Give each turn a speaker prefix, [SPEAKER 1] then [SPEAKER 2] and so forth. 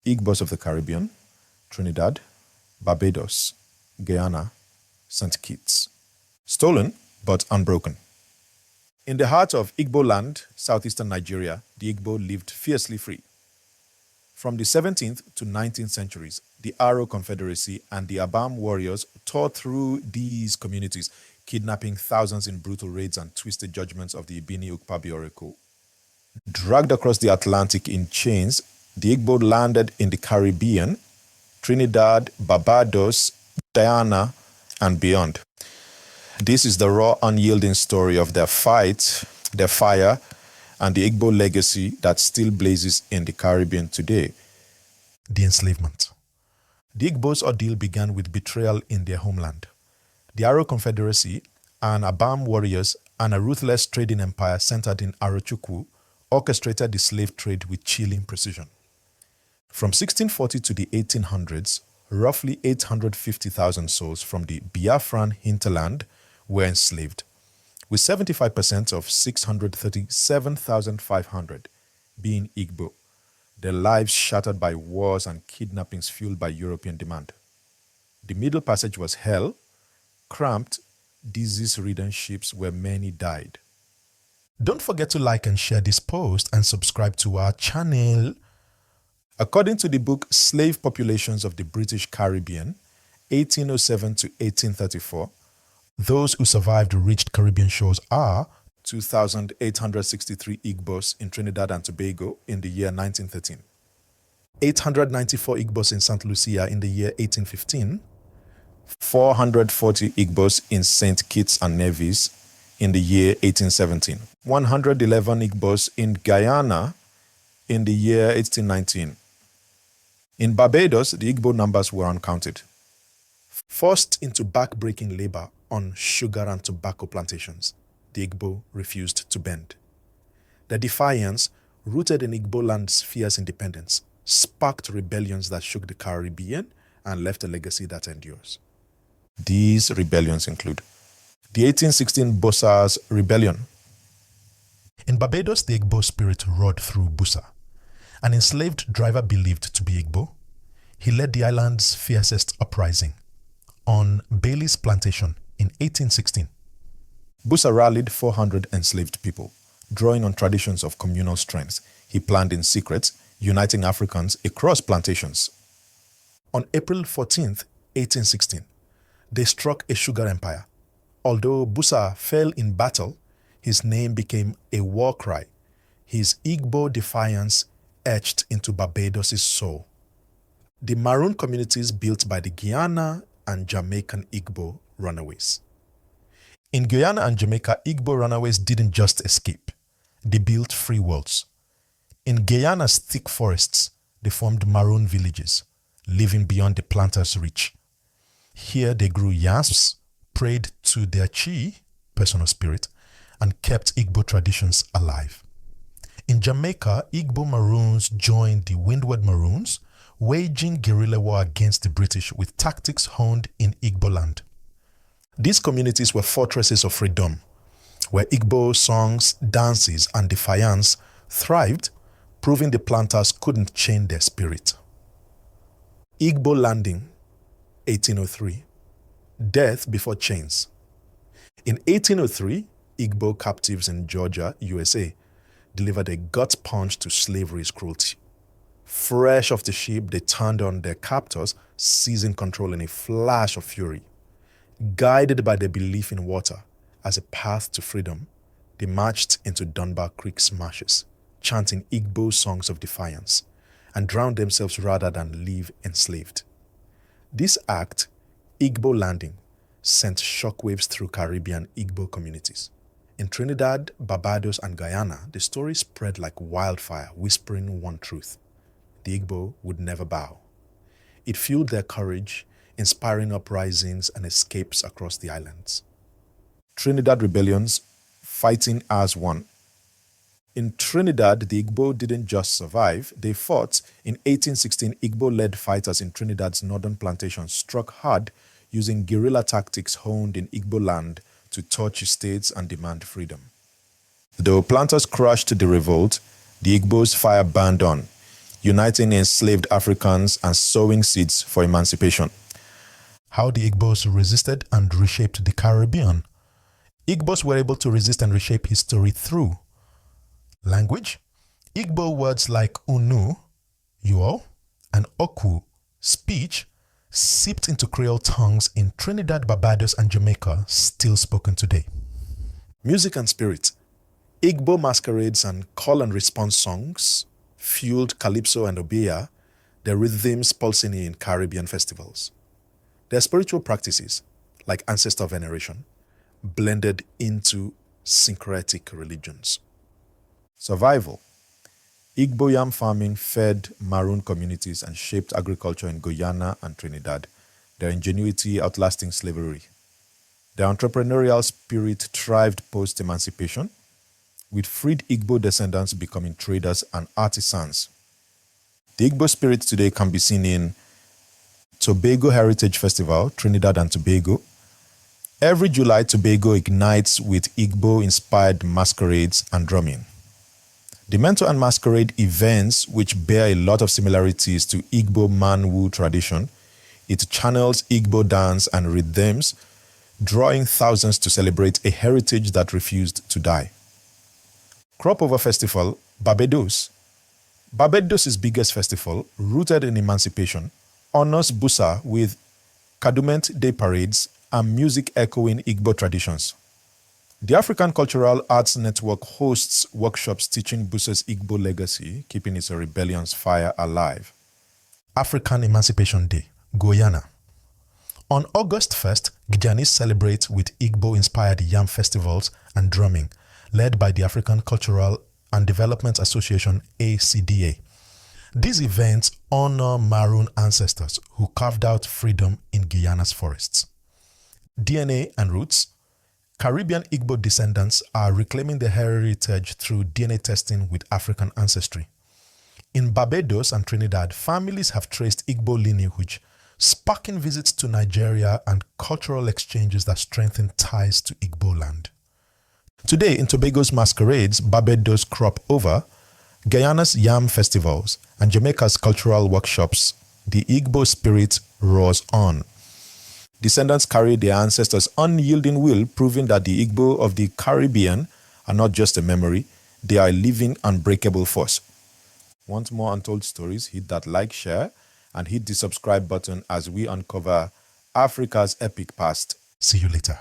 [SPEAKER 1] Igbos of the Caribbean, Trinidad, Barbados, Guyana, St. Kitts. Stolen, but unbroken. In the heart of Igbo land, southeastern Nigeria, the Igbo lived fiercely free. From the 17th to 19th centuries, the Aro Confederacy and the Abam warriors tore through these communities, kidnapping thousands in brutal raids and twisted judgments of the Ibini Ukpabi Oracle. Dragged across the Atlantic in chains, the Igbo landed in the Caribbean, Trinidad, Barbados, Guyana, and beyond. This is the raw, unyielding story of their fight, their fire, and the Igbo legacy that still blazes in the Caribbean today. The enslavement. The Igbo's ordeal began with betrayal in their homeland. The Aro Confederacy, and Abam warriors, and a ruthless trading empire centered in Arochukwu orchestrated the slave trade with chilling precision. From 1640 to the 1800s, roughly 850,000 souls from the Biafran hinterland were enslaved, with 75% of 637,500 being Igbo, their lives shattered by wars and kidnappings fueled by European demand. The Middle Passage was hell, cramped, disease-ridden ships where many died. Don't forget to like and share this post and subscribe to our channel. According to the book Slave Populations of the British Caribbean, 1807 to 1834, those who survived reached Caribbean shores are 2,863 Igbos in Trinidad and Tobago in the year 1913, 894 Igbos in Saint Lucia in the year 1815, 440 Igbos in St. Kitts and Nevis in the year 1817, 111 Igbos in Guyana in the year 1819. In Barbados, the Igbo numbers were uncounted. Forced into back-breaking labor on sugar and tobacco plantations, the Igbo refused to bend. Their defiance, rooted in Igbo land's fierce independence, sparked rebellions that shook the Caribbean and left a legacy that endures. These rebellions include the 1816 Bosa's Rebellion. In Barbados, the Igbo spirit roared through Busa. An enslaved driver believed to be Igbo, he led the island's fiercest uprising on Bailey's plantation in 1816. Busa rallied 400 enslaved people. Drawing on traditions of communal strength, he planned in secret, uniting Africans across plantations. On April 14, 1816, they struck a sugar empire. Although Busa fell in battle, his name became a war cry, his Igbo defiance etched into Barbados' soul. The maroon communities built by the Guyana and Jamaican Igbo runaways. In Guyana and Jamaica, Igbo runaways didn't just escape. They built free worlds. In Guyana's thick forests, they formed maroon villages, living beyond the planters' reach. Here they grew yams, prayed to their chi, personal spirit, and kept Igbo traditions alive. In Jamaica, Igbo Maroons joined the Windward Maroons, waging guerrilla war against the British with tactics honed in Igbo land. These communities were fortresses of freedom, where Igbo songs, dances, and defiance thrived, proving the planters couldn't chain their spirit. Igbo Landing, 1803. Death before chains. In 1803, Igbo captives in Georgia, USA, delivered a gut punch to slavery's cruelty. Fresh off the ship, they turned on their captors, seizing control in a flash of fury. Guided by their belief in water as a path to freedom, they marched into Dunbar Creek's marshes, chanting Igbo songs of defiance, and drowned themselves rather than live enslaved. This act, Igbo Landing, sent shockwaves through Caribbean Igbo communities. In Trinidad, Barbados, and Guyana, the story spread like wildfire, whispering one truth: the Igbo would never bow. It fueled their courage, inspiring uprisings and escapes across the islands. Trinidad rebellions, fighting as one. In Trinidad, the Igbo didn't just survive, they fought. In 1816, Igbo-led fighters in Trinidad's northern plantations struck hard, using guerrilla tactics honed in Igbo land to torch estates and demand freedom. Though planters crushed the revolt, the Igbos' fire burned on. uniting enslaved Africans and sowing seeds for emancipation.
[SPEAKER 2] How the Igbos resisted and reshaped the Caribbean. Igbos were able to resist and reshape history through language. Igbo words like unu, yuo, and oku, speech, seeped into Creole tongues in Trinidad, Barbados, and Jamaica, still spoken today.
[SPEAKER 1] Music and spirit. Igbo masquerades and call and response songs fueled calypso and obeah, their rhythms pulsing in Caribbean festivals. Their spiritual practices, like ancestor veneration, blended into syncretic religions. Survival. Igbo yam farming fed maroon communities and shaped agriculture in Guyana and Trinidad, their ingenuity outlasting slavery. Their entrepreneurial spirit thrived post-emancipation, with freed Igbo descendants becoming traders and artisans. The Igbo spirit today can be seen in Tobago Heritage Festival, Trinidad and Tobago. Every July, Tobago ignites with Igbo-inspired masquerades and drumming. The Mento and Masquerade events, which bear a lot of similarities to Igbo Manwu tradition, it channels Igbo dance and rhythms, drawing thousands to celebrate a heritage that refused to die. Crop Over Festival, Barbados. Barbados' biggest festival, rooted in emancipation, honors Busa with cadument day parades and music echoing Igbo traditions. The African Cultural Arts Network hosts workshops teaching Busa's Igbo legacy, keeping its rebellion's fire alive.
[SPEAKER 2] African Emancipation Day, Guyana. On August 1st, Guyanese celebrate with Igbo-inspired yam festivals and drumming, led by the African Cultural and Development Association, ACDA. These events honor Maroon ancestors who carved out freedom in Guyana's forests. DNA and roots. Caribbean Igbo descendants are reclaiming their heritage through DNA testing with African ancestry. In Barbados and Trinidad, families have traced Igbo lineage, sparking visits to Nigeria and cultural exchanges that strengthen ties to Igbo land. Today, in Tobago's masquerades, Barbados' crop over, Guyana's yam festivals, and Jamaica's cultural workshops, the Igbo spirit roars on. Descendants carry their ancestors' unyielding will, proving that the Igbo of the Caribbean are not just a memory, they are a living, unbreakable force. Want more untold stories? Hit that like, share, and hit the subscribe button as we uncover Africa's epic past. See you later.